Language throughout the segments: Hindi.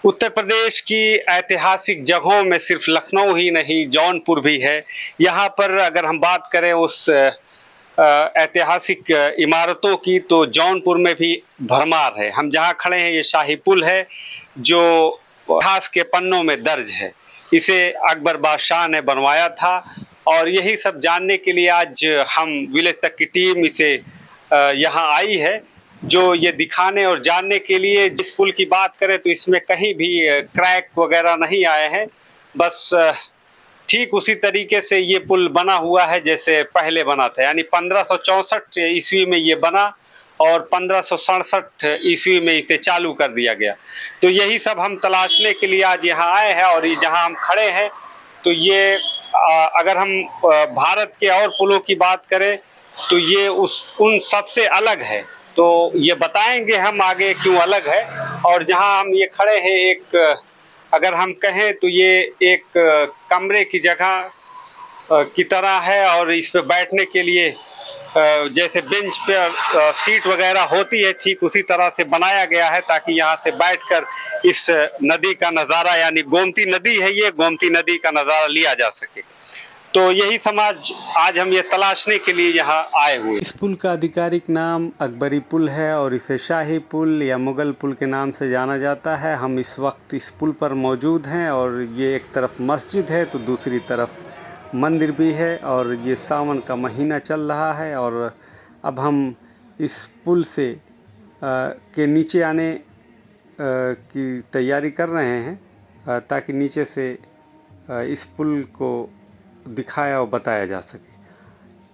उत्तर प्रदेश की ऐतिहासिक जगहों में सिर्फ लखनऊ ही नहीं, जौनपुर भी है। यहाँ पर अगर हम बात करें उस ऐतिहासिक इमारतों की, तो जौनपुर में भी भरमार है। हम जहाँ खड़े हैं ये शाही पुल है, जो इतिहास के पन्नों में दर्ज है। इसे अकबर बादशाह ने बनवाया था और यही सब जानने के लिए आज हम विलेज तक की टीम इसे यहाँ आई है, जो ये दिखाने और जानने के लिए। जिस पुल की बात करें तो इसमें कहीं भी क्रैक वगैरह नहीं आए हैं, बस ठीक उसी तरीके से ये पुल बना हुआ है जैसे पहले बना था। यानी 1564 ईस्वी में ये बना और 1567 ईस्वी में इसे चालू कर दिया गया। तो यही सब हम तलाशने के लिए आज यहाँ आए हैं। और ये जहाँ हम खड़े हैं तो ये अगर हम भारत के और पुलों की बात करें तो ये उन सबसे अलग है। तो ये बताएंगे हम आगे क्यों अलग है। और जहाँ हम ये खड़े हैं, एक अगर हम कहें तो ये एक कमरे की जगह की तरह है और इस पे बैठने के लिए जैसे बेंच पे सीट वगैरह होती है, ठीक उसी तरह से बनाया गया है ताकि यहाँ से बैठकर इस नदी का नज़ारा, यानी गोमती नदी है ये, गोमती नदी का नज़ारा लिया जा सके। तो यही समाज आज हम ये तलाशने के लिए यहाँ आए हुए। इस पुल का आधिकारिक नाम अकबरी पुल है और इसे शाही पुल या मुग़ल पुल के नाम से जाना जाता है। हम इस वक्त इस पुल पर मौजूद हैं और ये एक तरफ मस्जिद है तो दूसरी तरफ मंदिर भी है। और ये सावन का महीना चल रहा है और अब हम इस पुल से के नीचे आने की तैयारी कर रहे हैं ताकि नीचे से इस पुल को दिखाया और बताया जा सके।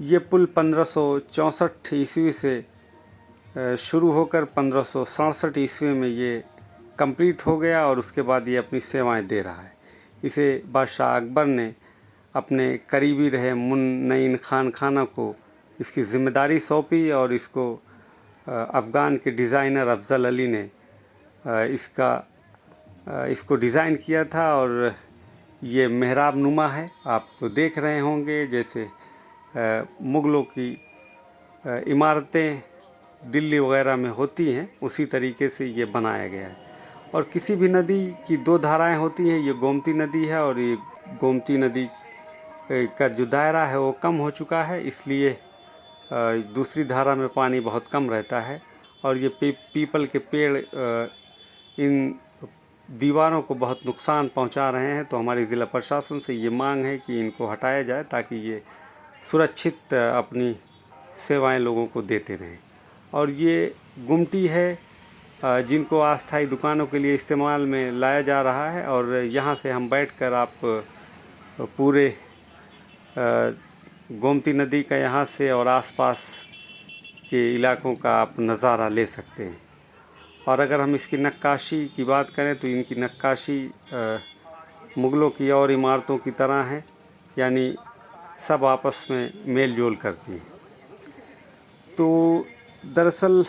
ये पुल 1564 ईस्वी से शुरू होकर 1567 ईस्वी में ये कंप्लीट हो गया और उसके बाद ये अपनी सेवाएं दे रहा है। इसे बादशाह अकबर ने अपने करीबी रहे मुन्नईन खान खाना को इसकी ज़िम्मेदारी सौंपी और इसको अफ़गान के डिज़ाइनर अफ़ज़ल अली ने इसको डिज़ाइन किया था। और ये मेहराब नुमा है, आप देख रहे होंगे जैसे मुग़लों की इमारतें दिल्ली वग़ैरह में होती हैं, उसी तरीके से ये बनाया गया है। और किसी भी नदी की दो धाराएं होती हैं, ये गोमती नदी है और ये गोमती नदी का जो दायरा है वो कम हो चुका है, इसलिए दूसरी धारा में पानी बहुत कम रहता है। और ये पीपल के पेड़ इन दीवारों को बहुत नुकसान पहुंचा रहे हैं। तो हमारी ज़िला प्रशासन से ये मांग है कि इनको हटाया जाए ताकि ये सुरक्षित अपनी सेवाएं लोगों को देते रहें। और ये गुमटी है जिनको अस्थायी दुकानों के लिए इस्तेमाल में लाया जा रहा है। और यहाँ से हम बैठकर आप पूरे गोमती नदी का यहाँ से और आसपास के इलाकों का आप नज़ारा ले सकते हैं। और अगर हम इसकी नक्काशी की बात करें तो इनकी नक्काशी मुग़लों की और इमारतों की तरह है, यानी सब आपस में मेल जोल करती हैं। तो दरअसल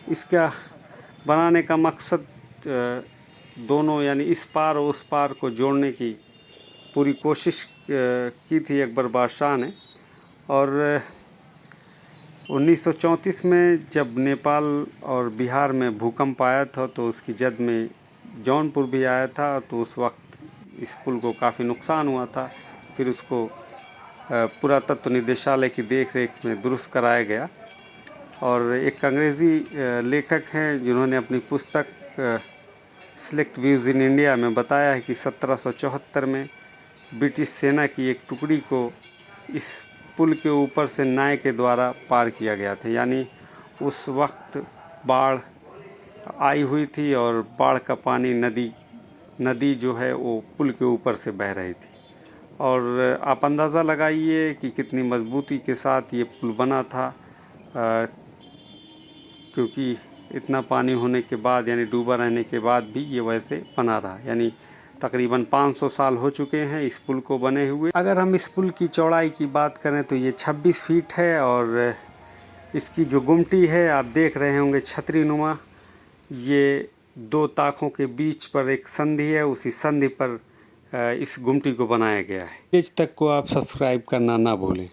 इसका बनाने का मकसद दोनों यानी इस पार और उस पार को जोड़ने की पूरी कोशिश की थी अकबर बादशाह ने। और 1934 में जब नेपाल और बिहार में भूकंप आया था तो उसकी जद में जौनपुर भी आया था, तो उस वक्त इस पुल को काफ़ी नुकसान हुआ था। फिर उसको पुरातत्व निदेशालय की देखरेख में दुरुस्त कराया गया। और एक अंग्रेज़ी लेखक हैं जिन्होंने अपनी पुस्तक सेलेक्ट व्यूज़ इन इंडिया में बताया है कि 1774 में ब्रिटिश सेना की एक टुकड़ी को इस पुल के ऊपर से नाव के द्वारा पार किया गया था। यानी उस वक्त बाढ़ आई हुई थी और बाढ़ का पानी नदी जो है वो पुल के ऊपर से बह रही थी। और आप अंदाज़ा लगाइए कि कितनी मजबूती के साथ ये पुल बना था, क्योंकि इतना पानी होने के बाद यानी डूबा रहने के बाद भी ये वैसे बना रहा। यानी तकरीबन 500 साल हो चुके हैं इस पुल को बने हुए। अगर हम इस पुल की चौड़ाई की बात करें तो ये 26 फीट है और इसकी जो गुमटी है आप देख रहे होंगे छतरी नुमा, ये दो ताकों के बीच पर एक संधि है, उसी संधि पर इस गुमटी को बनाया गया है। पेज तक को आप सब्सक्राइब करना ना भूलें।